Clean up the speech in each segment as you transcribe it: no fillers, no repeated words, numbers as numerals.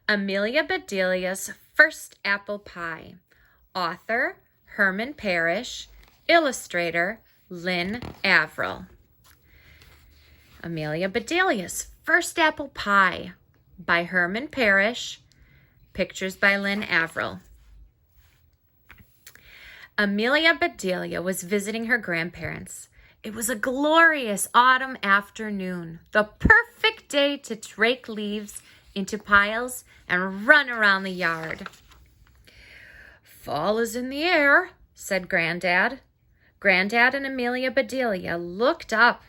Amelia Bedelia's First Apple Pie. Author, Herman Parish. Illustrator, Lynne, Avril. Amelia Bedelia's First Apple Pie by Herman Parish. Pictures by Lynne, Avril. Amelia Bedelia was visiting her grandparents. It was a glorious autumn afternoon, the perfect day to rake leaves into piles and run around the yard. "Fall is in the air," said Granddad. Granddad and Amelia Bedelia looked up.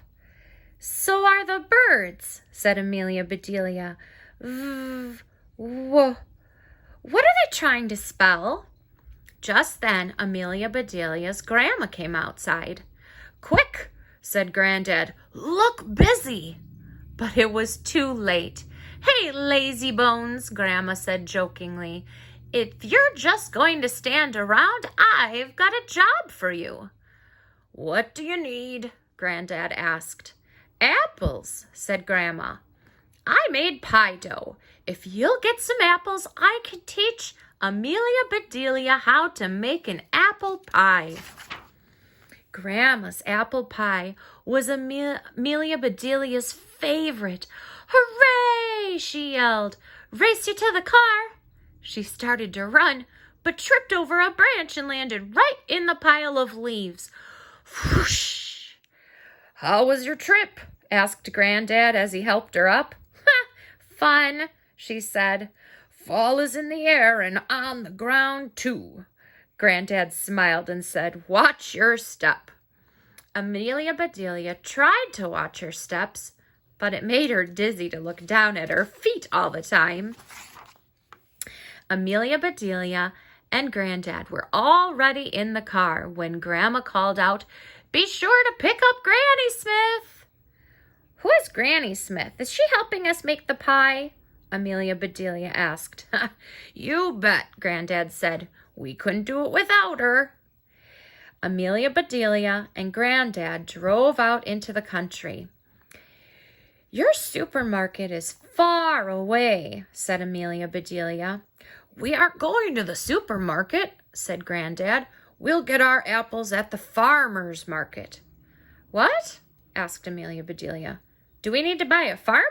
"So are the birds," said Amelia Bedelia. What are they trying to spell?" Just then, Amelia Bedelia's grandma came outside. "Quick," said Granddad, "look busy." But it was too late. "Hey, lazy bones," Grandma said jokingly. "If you're just going to stand around, I've got a job for you." "What do you need?" Granddad asked. "Apples," said Grandma. "I made pie dough. If you'll get some apples, I can teach Amelia Bedelia how to make an apple pie." Grandma's apple pie was Amelia Bedelia's favorite. "Hooray!" she yelled. "Race you to the car." She started to run, but tripped over a branch and landed right in the pile of leaves. Whoosh! "How was your trip?" asked Granddad as he helped her up. "Fun," she said. "Fall is in the air and on the ground, too." Granddad smiled and said, "Watch your step." Amelia Bedelia tried to watch her steps, but it made her dizzy to look down at her feet all the time. Amelia Bedelia and Granddad were already in the car when Grandma called out, "Be sure to pick up Granny Smith." "Who is Granny Smith? Is she helping us make the pie?" Amelia Bedelia asked. "You bet," Granddad said. "We couldn't do it without her." Amelia Bedelia and Granddad drove out into the country. "Your supermarket is far away," said Amelia Bedelia. "We aren't going to the supermarket," said Granddad. "We'll get our apples at the farmer's market." "What?" asked Amelia Bedelia. "Do we need to buy a farmer?"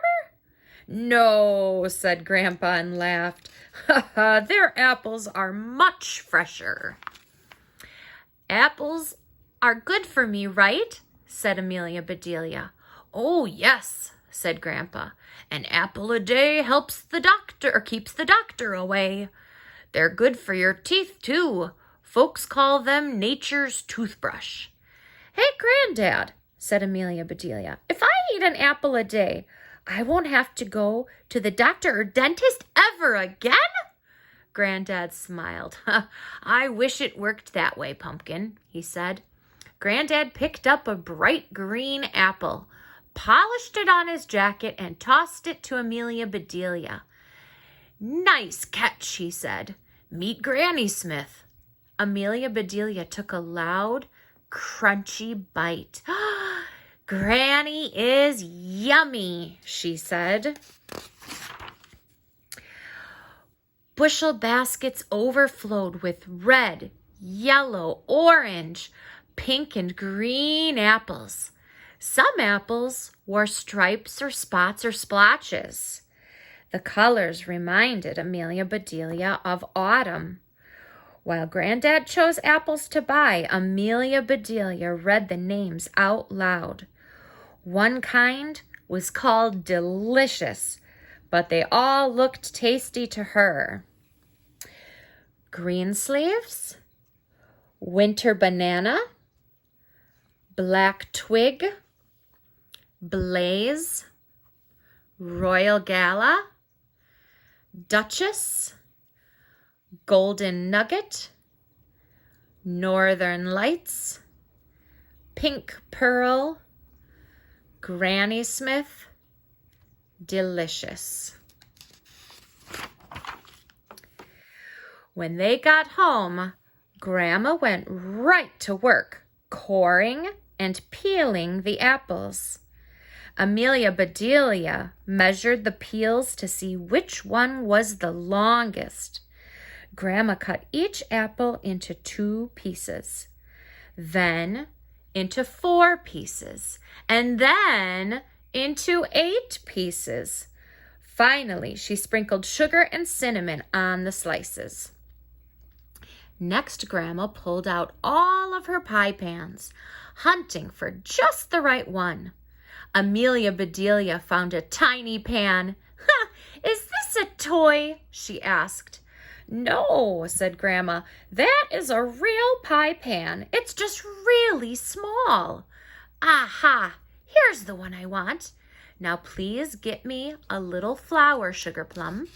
"No," said Grandpa and laughed. "Their apples are much fresher." "Apples are good for me, right?" said Amelia Bedelia. "Oh, yes," said Grandpa. "An apple a day helps the doctor or keeps the doctor away. They're good for your teeth, too. Folks call them nature's toothbrush." "Hey, Granddad," said Amelia Bedelia, "if I eat an apple a day, I won't have to go to the doctor or dentist ever again?" Granddad smiled. "I wish it worked that way, Pumpkin," he said. Granddad picked up a bright green apple, polished it on his jacket, and tossed it to Amelia Bedelia. "Nice catch," he said. "Meet Granny Smith." Amelia Bedelia took a loud, crunchy bite. "Granny is yummy," she said. Bushel baskets overflowed with red, yellow, orange, pink, and green apples. Some apples wore stripes or spots or splotches. The colors reminded Amelia Bedelia of autumn. While Granddad chose apples to buy, Amelia Bedelia read the names out loud. One kind was called Delicious, but they all looked tasty to her. Greensleeves, Winter Banana, Black Twig, Blaze, Royal Gala, Duchess, Golden Nugget, Northern Lights, Pink Pearl, Granny Smith, Delicious. When they got home, Grandma went right to work, coring and peeling the apples. Amelia Bedelia measured the peels to see which one was the longest. Grandma cut each apple into 2 pieces, then into 4 pieces, and then into 8 pieces. Finally, she sprinkled sugar and cinnamon on the slices. Next, Grandma pulled out all of her pie pans, hunting for just the right one. Amelia Bedelia found a tiny pan. "Ha! Is this a toy?" she asked. "No," said Grandma. "That is a real pie pan. It's just really small." "Aha! Here's the one I want. Now please get me a little flour, Sugar Plum."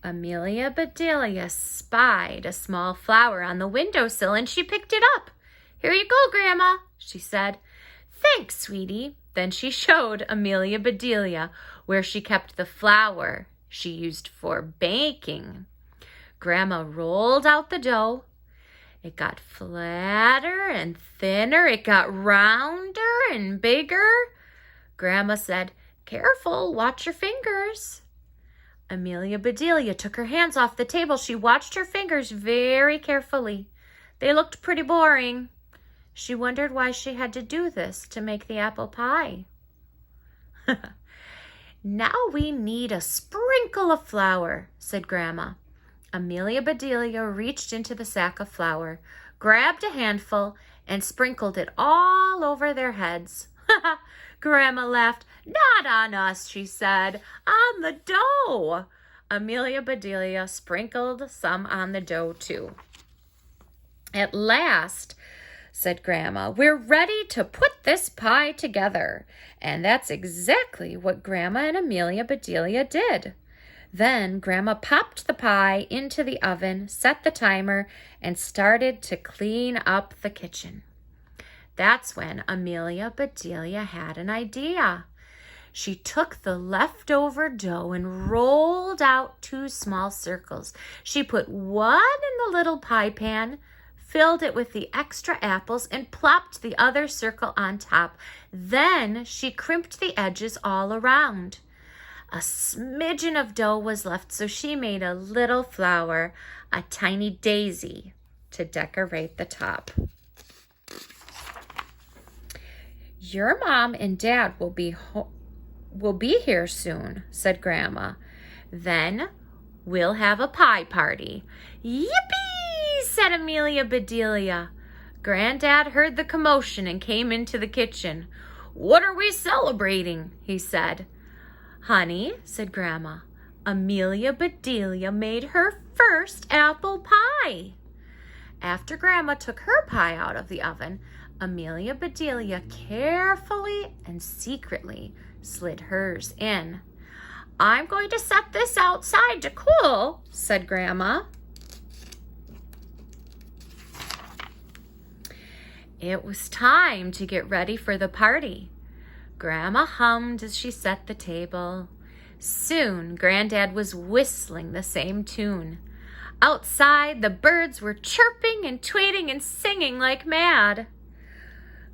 Amelia Bedelia spied a small flower on the windowsill and she picked it up. "Here you go, Grandma," she said. "Thanks, sweetie." Then she showed Amelia Bedelia where she kept the flour she used for baking. Grandma rolled out the dough. It got flatter and thinner. It got rounder and bigger. Grandma said, "Careful, watch your fingers." Amelia Bedelia took her hands off the table. She watched her fingers very carefully. They looked pretty boring. She wondered why she had to do this to make the apple pie. "Now we need a sprinkle of flour," said Grandma. Amelia Bedelia reached into the sack of flour, grabbed a handful, and sprinkled it all over their heads. Grandma laughed. "Not on us," she said, "on the dough." Amelia Bedelia sprinkled some on the dough too. "At last," said Grandma, "we're ready to put this pie together." And that's exactly what Grandma and Amelia Bedelia did. Then Grandma popped the pie into the oven, set the timer, and started to clean up the kitchen. That's when Amelia Bedelia had an idea. She took the leftover dough and rolled out 2 small circles. She put one in the little pie pan, filled it with the extra apples, and plopped the other circle on top. Then she crimped the edges all around. A smidgen of dough was left, so she made a little flower, a tiny daisy, to decorate the top. "Your mom and dad will be here soon," said Grandma. "Then we'll have a pie party." "Yippee!" said Amelia Bedelia. Granddad heard the commotion and came into the kitchen. "What are we celebrating?" he said. "Honey," said Grandma, "Amelia Bedelia made her first apple pie." After Grandma took her pie out of the oven, Amelia Bedelia carefully and secretly slid hers in. "I'm going to set this outside to cool," said Grandma. It was time to get ready for the party. Grandma hummed as she set the table. Soon, Granddad was whistling the same tune. Outside, the birds were chirping and tweeting and singing like mad.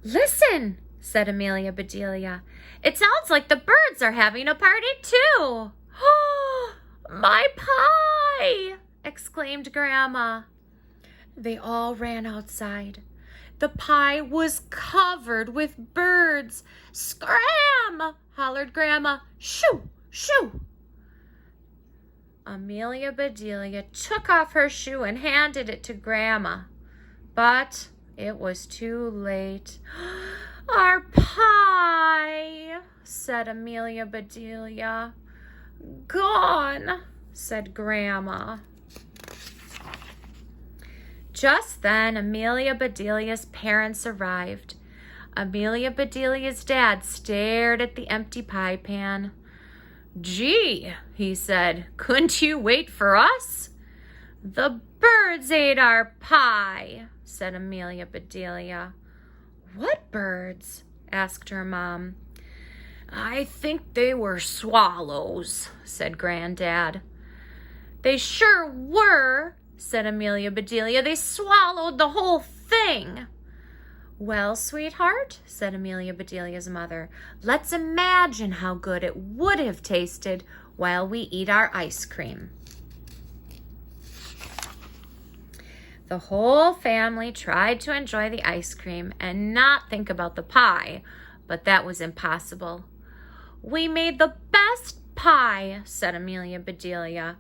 "Listen," said Amelia Bedelia. "It sounds like the birds are having a party too." "Oh, my pie!" exclaimed Grandma. They all ran outside. The pie was covered with birds. "Scram!" hollered Grandma. "Shoo! Shoo!" Amelia Bedelia took off her shoe and handed it to Grandma. But it was too late. "Our pie," said Amelia Bedelia. "Gone," said Grandma. Just then, Amelia Bedelia's parents arrived. Amelia Bedelia's dad stared at the empty pie pan. "Gee," he said, "couldn't you wait for us?" "The birds ate our pie," said Amelia Bedelia. "What birds?" asked her mom. "I think they were swallows," said Granddad. "They sure were," said Amelia Bedelia. "They swallowed the whole thing." Well, sweetheart, said Amelia Bedelia's mother, let's imagine how good it would have tasted while we eat our ice cream. The whole family tried to enjoy the ice cream and not think about the pie, but that was impossible. We made the best pie, said Amelia Bedelia.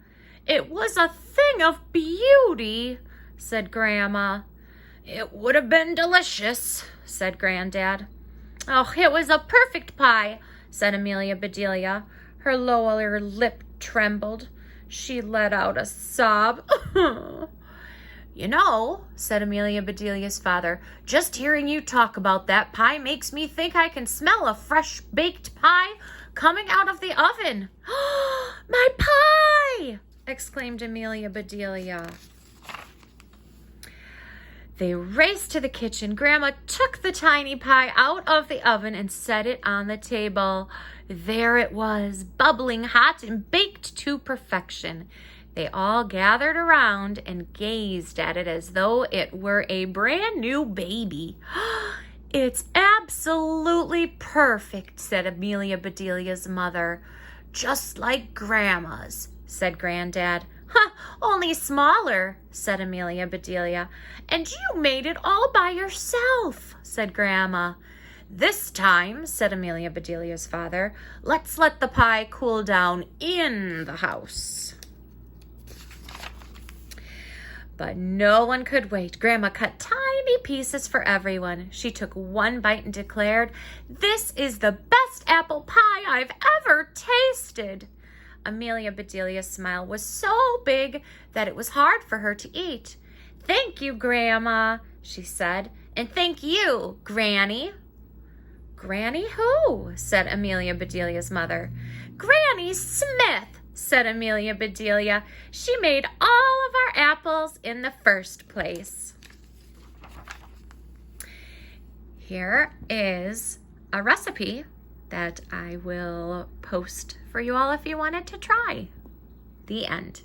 It was a thing of beauty, said Grandma. It would have been delicious, said Granddad. Oh, it was a perfect pie, said Amelia Bedelia. Her lower lip trembled. She let out a sob. You know, said Amelia Bedelia's father, just hearing you talk about that pie makes me think I can smell a fresh baked pie coming out of the oven. My pie! Exclaimed Amelia Bedelia. They raced to the kitchen. Grandma took the tiny pie out of the oven and set it on the table. There it was, bubbling hot and baked to perfection. They all gathered around and gazed at it as though it were a brand new baby. It's absolutely perfect, said Amelia Bedelia's mother. Just like Grandma's, said Granddad. Only smaller, said Amelia Bedelia. And you made it all by yourself, said Grandma. This time, said Amelia Bedelia's father, let's let the pie cool down in the house. But no one could wait. Grandma cut tiny pieces for everyone. She took one bite and declared, "This is the best apple pie I've ever tasted." Amelia Bedelia's smile was so big that it was hard for her to eat. "Thank you, Grandma," she said, "and thank you, Granny." "Granny who?" said Amelia Bedelia's mother. "Granny Smith," said Amelia Bedelia. "She made all of our apples in the first place." Here is a recipe that I will post for you all if you wanted to try. The end.